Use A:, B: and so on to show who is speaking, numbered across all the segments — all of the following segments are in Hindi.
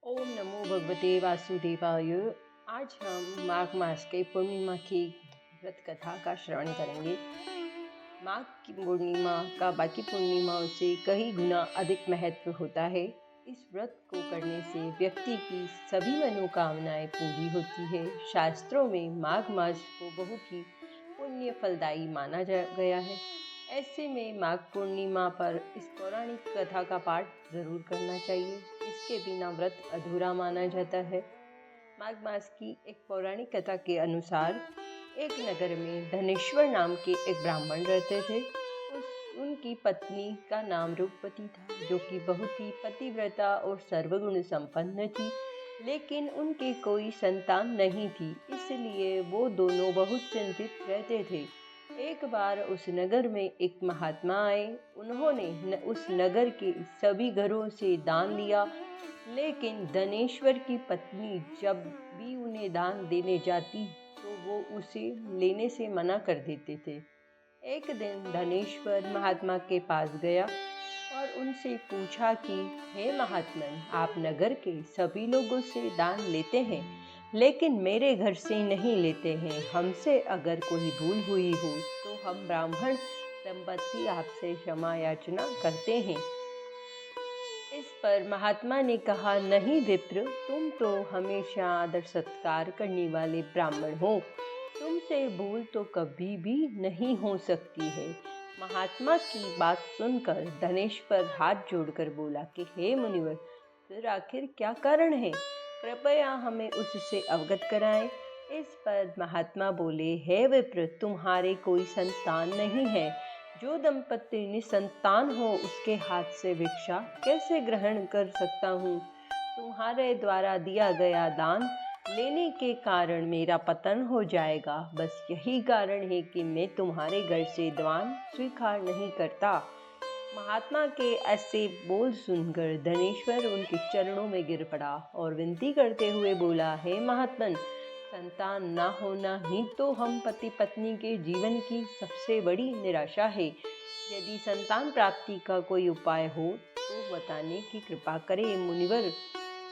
A: ओम नमो भगवते वासुदेवाय। आज हम माघ मास के पूर्णिमा की व्रत कथा का श्रवण करेंगे। माघ की पूर्णिमा का बाकी पूर्णिमाओं से कई गुना अधिक महत्व होता है। इस व्रत को करने से व्यक्ति की सभी मनोकामनाएं पूरी होती है। शास्त्रों में माघ मास को बहुत ही पुण्य फलदायी माना गया है। ऐसे में माघ पूर्णिमा पर इस पौराणिक कथा का पाठ जरूर करना चाहिए। इसके बिना व्रत अधूरा माना जाता है। माघ मास की एक पौराणिक कथा के अनुसार एक नगर में धनेश्वर नाम के एक ब्राह्मण रहते थे। उनकी पत्नी का नाम रूपवती था, जो कि बहुत ही पतिव्रता और सर्वगुण संपन्न थी। लेकिन उनके कोई संतान नहीं थी, इसलिए वो दोनों बहुत चिंतित रहते थे। एक बार उस नगर में एक महात्मा आए। उन्होंने उस नगर के सभी घरों से दान लिया, लेकिन धनेश्वर की पत्नी जब भी उन्हें दान देने जाती तो वो उसे लेने से मना कर देते थे। एक दिन धनेश्वर महात्मा के पास गया और उनसे पूछा कि हे महात्मन, आप नगर के सभी लोगों से दान लेते हैं, लेकिन मेरे घर से नहीं लेते हैं। हमसे अगर कोई भूल हुई हो तो हम ब्राह्मण दंपति आपसे क्षमा याचना करते हैं। इस पर महात्मा ने कहा, नहीं विप्र, तुम तो हमेशा आदर सत्कार करने वाले ब्राह्मण हो, तुमसे भूल तो कभी भी नहीं हो सकती है। महात्मा की बात सुनकर धनेश्वर हाथ जोड़कर बोला कि हे मुनिवर, फिर आखिर क्या कारण है, कृपया हमें उससे अवगत कराएं। इस पर महात्मा बोले, हे विप्र, तुम्हारे कोई संतान नहीं है। जो दंपति निसंतान हो उसके हाथ से भिक्षा कैसे ग्रहण कर सकता हूँ। तुम्हारे द्वारा दिया गया दान लेने के कारण मेरा पतन हो जाएगा। बस यही कारण है कि मैं तुम्हारे घर से दान स्वीकार नहीं करता। महात्मा के ऐसे बोल सुनकर धनेश्वर उनके चरणों में गिर पड़ा और विनती करते हुए बोला, हे महात्मन, संतान ना होना ही तो हम पति पत्नी के जीवन की सबसे बड़ी निराशा है। यदि संतान प्राप्ति का कोई उपाय हो तो बताने की कृपा करें मुनिवर।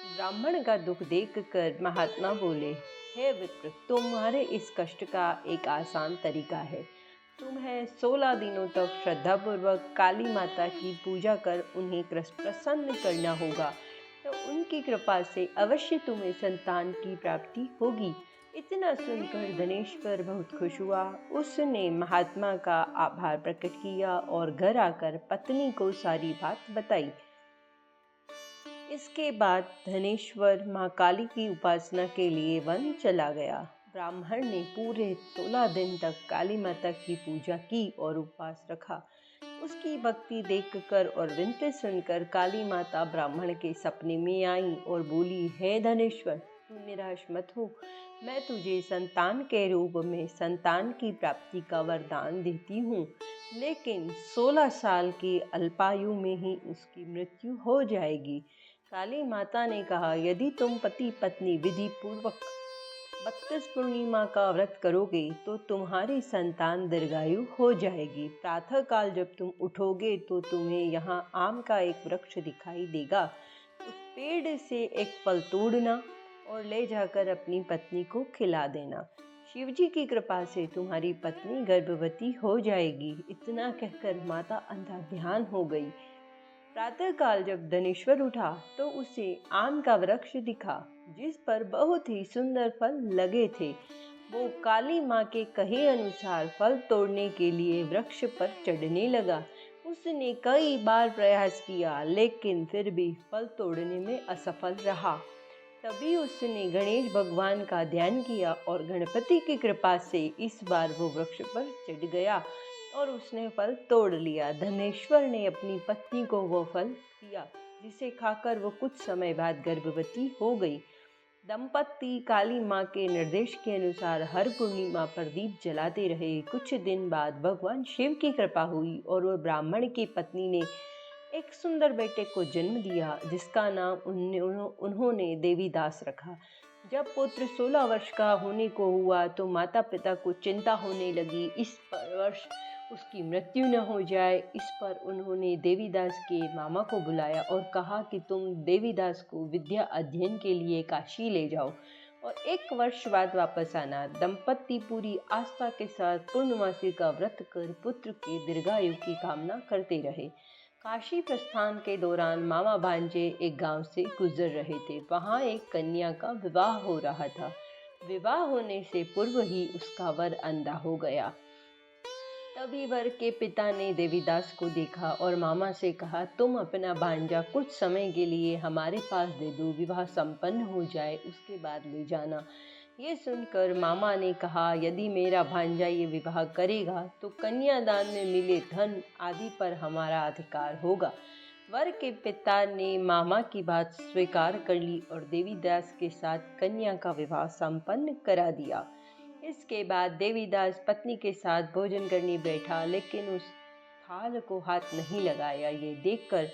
A: ब्राह्मण का दुख देखकर महात्मा बोले, हे विप्र, तुम्हारे इस कष्ट का एक आसान तरीका है। तुम्हें 16 दिनों तक श्रद्धापूर्वक काली माता की पूजा कर उन्हें प्रसन्न करना होगा, तो उनकी कृपा से अवश्य तुम्हें संतान की प्राप्ति होगी। इतना सुनकर धनेश्वर बहुत खुश हुआ। उसने महात्मा का आभार प्रकट किया और घर आकर पत्नी को सारी बात बताई। इसके बाद धनेश्वर माँ काली की उपासना के लिए वन चला गया। ब्राह्मण ने पूरे 16 दिन तक काली माता की पूजा की और उपवास रखा। उसकी भक्ति देखकर और विनती सुनकर काली माता ब्राह्मण के सपने में आई और बोली, हे धनेश्वर, तू निराश मत हो। मैं तुझे संतान के रूप में संतान की प्राप्ति का वरदान देती हूँ, लेकिन 16 साल की अल्पायु में ही उसकी मृत्यु हो जाएगी। काली माता ने कहा, यदि तुम पति पत्नी विधि पूर्वक 32 पूर्णिमा का व्रत करोगे तो तुम्हारी संतान दीर्घायु हो जाएगी। प्रातः काल जब तुम उठोगे तो तुम्हें यहाँ आम का एक वृक्ष दिखाई देगा। उस पेड़ से एक फल तोड़ना और ले जाकर अपनी पत्नी को खिला देना। शिवजी की कृपा से तुम्हारी पत्नी गर्भवती हो जाएगी। इतना कहकर माता अंधा ध्यान हो गई। प्रातःकाल जब धनेश्वर उठा तो उसे आम का वृक्ष दिखा, जिस पर बहुत ही सुंदर फल लगे थे। वो काली माँ के कहे अनुसार फल तोड़ने के लिए वृक्ष पर चढ़ने लगा। उसने कई बार प्रयास किया, लेकिन फिर भी फल तोड़ने में असफल रहा। तभी उसने गणेश भगवान का ध्यान किया और गणपति की कृपा से इस बार वो वृक्ष पर चढ़ गया और उसने फल तोड़ लिया। धनेश्वर ने अपनी पत्नी को वो फल दिया, जिसे खाकर वो कुछ समय बाद गर्भवती हो गई। दंपति काली माँ के निर्देश के अनुसार हर पूर्णिमा पर दीप जलाते रहे। कुछ दिन बाद भगवान शिव की कृपा हुई और वह ब्राह्मण की पत्नी ने एक सुंदर बेटे को जन्म दिया, जिसका नाम उन्होंने देवीदास रखा। जब पुत्र 16 वर्ष का होने को हुआ तो माता पिता को चिंता होने लगी। इस वर्ष उसकी मृत्यु न हो जाए। इस पर उन्होंने देवीदास के मामा को बुलाया और कहा कि तुम देवीदास को विद्या अध्ययन के लिए काशी ले जाओ और 1 वर्ष बाद वापस आना। दंपति पूरी आस्था के साथ पूर्णमासी का व्रत कर पुत्र के दीर्घायु की कामना करते रहे। काशी प्रस्थान के दौरान मामा भांजे एक गांव से गुजर रहे थे। वहां एक कन्या का विवाह हो रहा था। विवाह होने से पूर्व ही उसका वर अंधा हो गया। तभी वर के पिता ने देवीदास को देखा और मामा से कहा, तुम अपना भांजा कुछ समय के लिए हमारे पास दे दो, विवाह संपन्न हो जाए उसके बाद ले जाना। ये सुनकर मामा ने कहा, यदि मेरा भांजा ये विवाह करेगा तो कन्यादान में मिले धन आदि पर हमारा अधिकार होगा। वर के पिता ने मामा की बात स्वीकार कर ली और देवीदास के साथ कन्या का विवाह संपन्न करा दिया। इसके बाद देवीदास पत्नी के साथ भोजन करने बैठा, लेकिन उस थाल को हाथ नहीं लगाया। ये देखकर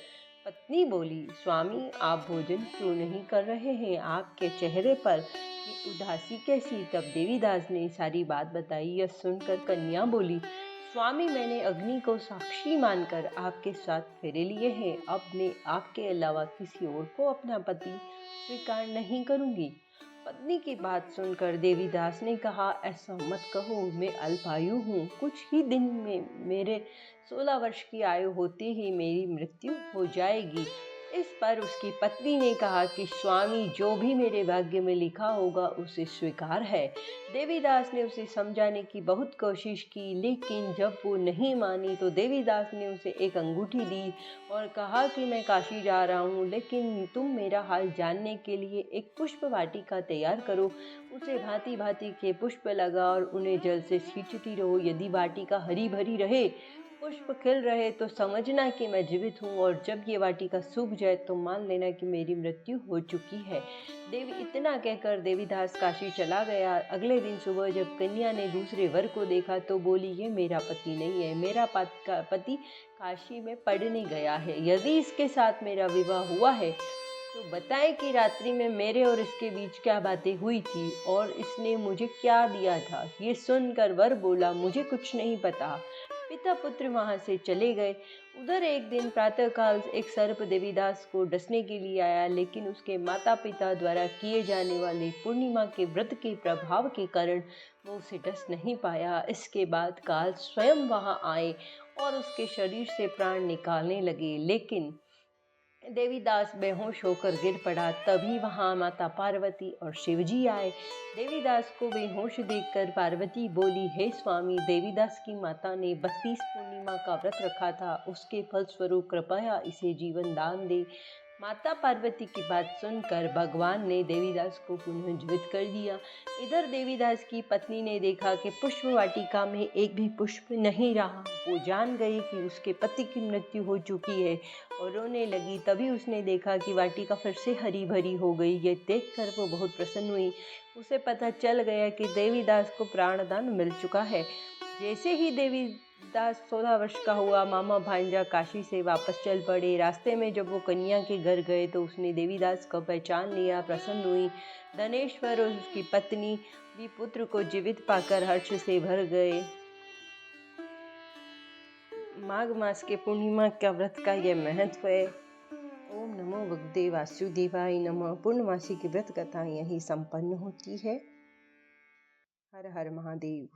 A: पत्नी बोली, स्वामी आप भोजन क्यों नहीं कर रहे हैं? आपके चेहरे पर ये उदासी कैसी? तब देवीदास ने सारी बात बताई। यह सुनकर कन्या बोली, स्वामी मैंने अग्नि को साक्षी मानकर आपके साथ फेरे लिए हैं। अब मैं आपके अलावा किसी और को अपना पति स्वीकार नहीं करूंगी। पत्नी की बात सुनकर देवीदास ने कहा, ऐसा मत कहो, मैं अल्पायु हूँ। कुछ ही दिन में मेरे 16 वर्ष की आयु होते ही मेरी मृत्यु हो जाएगी। इस पर उसकी पत्नी ने कहा कि स्वामी जो भी मेरे भाग्य में लिखा होगा उसे स्वीकार है। देवीदास ने उसे समझाने की बहुत कोशिश की, लेकिन जब वो नहीं मानी तो देवीदास ने उसे एक अंगूठी दी और कहा कि मैं काशी जा रहा हूँ, लेकिन तुम मेरा हाल जानने के लिए एक पुष्प वाटिका तैयार करो। उसे भांति भांति के पुष्प लगा और उन्हें जल से सींचती रहो। यदि वाटिका हरी भरी रहे, पुष्प खिल रहे तो समझना कि मैं जीवित हूँ, और जब ये वाटिका सूख जाए तो मान लेना कि मेरी मृत्यु हो चुकी है। देवी इतना कहकर देवीदास काशी चला गया। अगले दिन सुबह जब कन्या ने दूसरे वर को देखा तो बोली, ये मेरा पति नहीं है, मेरा पति काशी में पढ़ने गया है। यदि इसके साथ मेरा विवाह हुआ है तो बताएं कि रात्रि में मेरे और इसके बीच क्या बातें हुई थी और इसने मुझे क्या दिया था। ये सुनकर वर बोला, मुझे कुछ नहीं पता। पिता पुत्र वहां से चले गए। उधर एक दिन प्रातःकाल एक सर्प देवीदास को डसने के लिए आया, लेकिन उसके माता पिता द्वारा किए जाने वाले पूर्णिमा के व्रत के प्रभाव के कारण वो उसे डस नहीं पाया। इसके बाद काल स्वयं वहां आए और उसके शरीर से प्राण निकालने लगे, लेकिन देवीदास बेहोश होकर गिर पड़ा। तभी वहां माता पार्वती और शिवजी आए। देवीदास को बेहोश देखकर पार्वती बोली, हे स्वामी, देवीदास की माता ने 32 पूर्णिमा का व्रत रखा था, उसके फलस्वरूप कृपया इसे जीवन दान दे। माता पार्वती की बात सुनकर भगवान ने देवीदास को पुनः जीवित कर दिया। इधर देवीदास की पत्नी ने देखा कि पुष्प वाटिका में एक भी पुष्प नहीं रहा। वो जान गई कि उसके पति की मृत्यु हो चुकी है और रोने लगी। तभी उसने देखा कि वाटिका फिर से हरी भरी हो गई। ये देखकर वो बहुत प्रसन्न हुई। उसे पता चल गया कि देवीदास को प्राणदान मिल चुका है। जैसे ही देवीदास 16 वर्ष का हुआ, मामा भांजा काशी से वापस चल पड़े। रास्ते में जब वो कन्या के घर गए तो उसने देवीदास को पहचान लिया, प्रसन्न हुई। धनेश्वर और उसकी पत्नी भी पुत्र को जीवित पाकर हर्ष से भर गए। माघ मास के पूर्णिमा का व्रत का यह महत्व है। ओम नमो भगवते वासुदेवाय नमः। पूर्णमासी की व्रत कथा यही संपन्न होती है। हर हर महादेव।